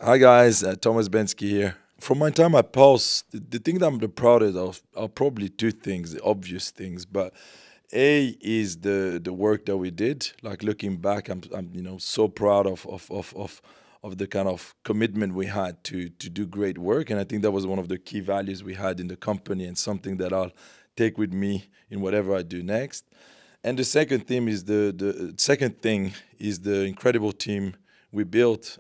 Hi guys, Thomas Benski here. From my time at Pulse, the thing that I'm the proudest of are probably two things, the obvious things. But A is the work that we did. Like looking back, I'm so proud of the kind of commitment we had to do great work, and I think that was one of the key values we had in the company, and something that I'll take with me in whatever I do next. And the second theme is the second thing is the incredible team we built.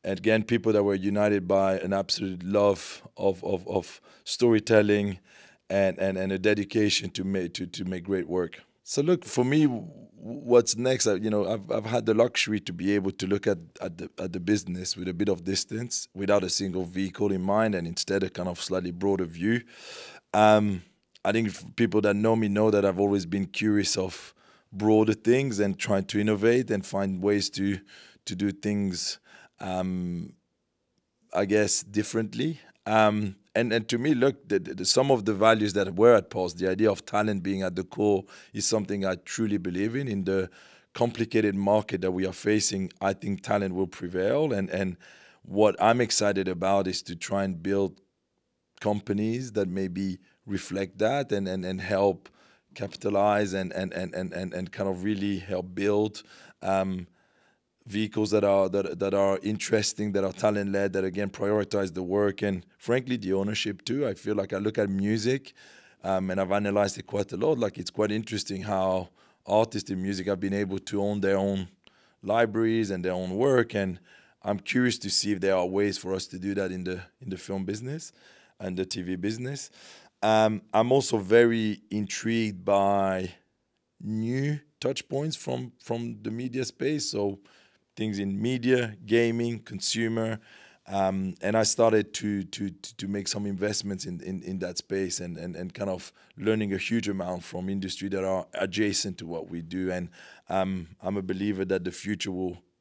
And again, people that were united by an absolute love of storytelling and a dedication to make great work. So look, for me, what's next? I've had the luxury to be able to look at the business with a bit of distance, without a single vehicle in mind, and instead a kind of slightly broader view. I think people that know me know that I've always been curious of broader things and trying to innovate and find ways to do things, I guess, differently. And to me, look, some of the values that were at Pulse, the idea of talent being at the core, is something I truly believe in. In the complicated market that we are facing, I think talent will prevail. And what I'm excited about is to try and build companies that maybe reflect that and help capitalize and kind of really help build vehicles that are interesting, that are talent led, that again prioritize the work and frankly the ownership too. I feel like I look at music, and I've analyzed it quite a lot. Like, it's quite interesting how artists in music have been able to own their own libraries and their own work, and I'm curious to see if there are ways for us to do that in the film business and the TV business. I'm also very intrigued by new touch points from the media space. So things in media, gaming, consumer, and I started to make some investments in that space and kind of learning a huge amount from industry that are adjacent to what we do. And I'm a believer that the future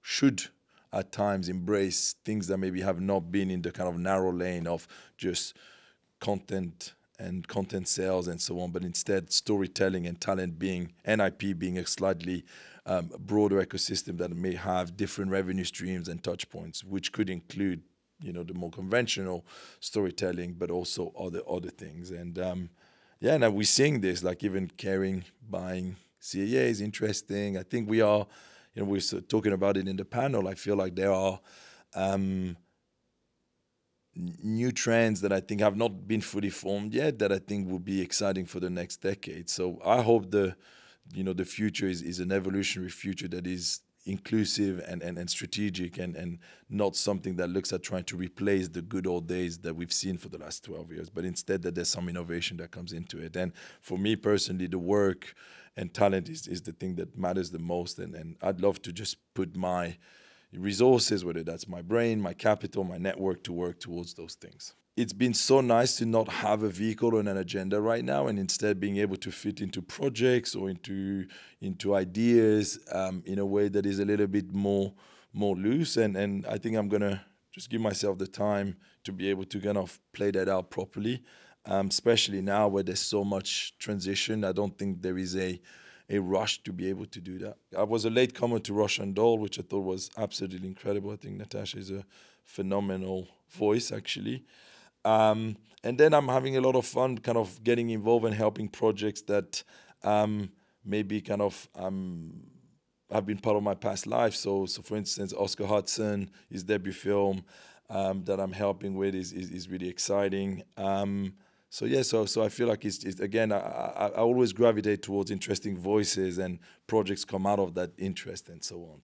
should at times embrace things that maybe have not been in the kind of narrow lane of just content and content sales and so on, but instead storytelling and talent being, NIP being a slightly broader ecosystem that may have different revenue streams and touch points, which could include, the more conventional storytelling, but also other things. And yeah, now we're seeing this, like even Caring buying CAA is interesting. I think we are, we're talking about it in the panel. I feel like there are new trends that I think have not been fully formed yet, that I think will be exciting for the next decade. So I hope the future is an evolutionary future that is inclusive and strategic and not something that looks at trying to replace the good old days that we've seen for the last 12 years, but instead that there's some innovation that comes into it. And for me personally, the work and talent is the thing that matters the most. And I'd love to just put my resources, whether that's my brain, my capital, my network, to work towards those things. It's been so nice to not have a vehicle or an agenda right now, and instead being able to fit into projects or into ideas in a way that is a little bit more loose. And I think I'm gonna just give myself the time to be able to kind of play that out properly, especially now where there's so much transition. I don't think there is a rush to be able to do that. I was a late comer to Rush and Doll, which I thought was absolutely incredible. I think Natasha is a phenomenal voice, actually. And then I'm having a lot of fun kind of getting involved and helping projects that maybe kind of have been part of my past life. So for instance, Oscar Hudson, his debut film that I'm helping with is really exciting. So yeah, so I feel like it's again, I always gravitate towards interesting voices, and projects come out of that interest and so on.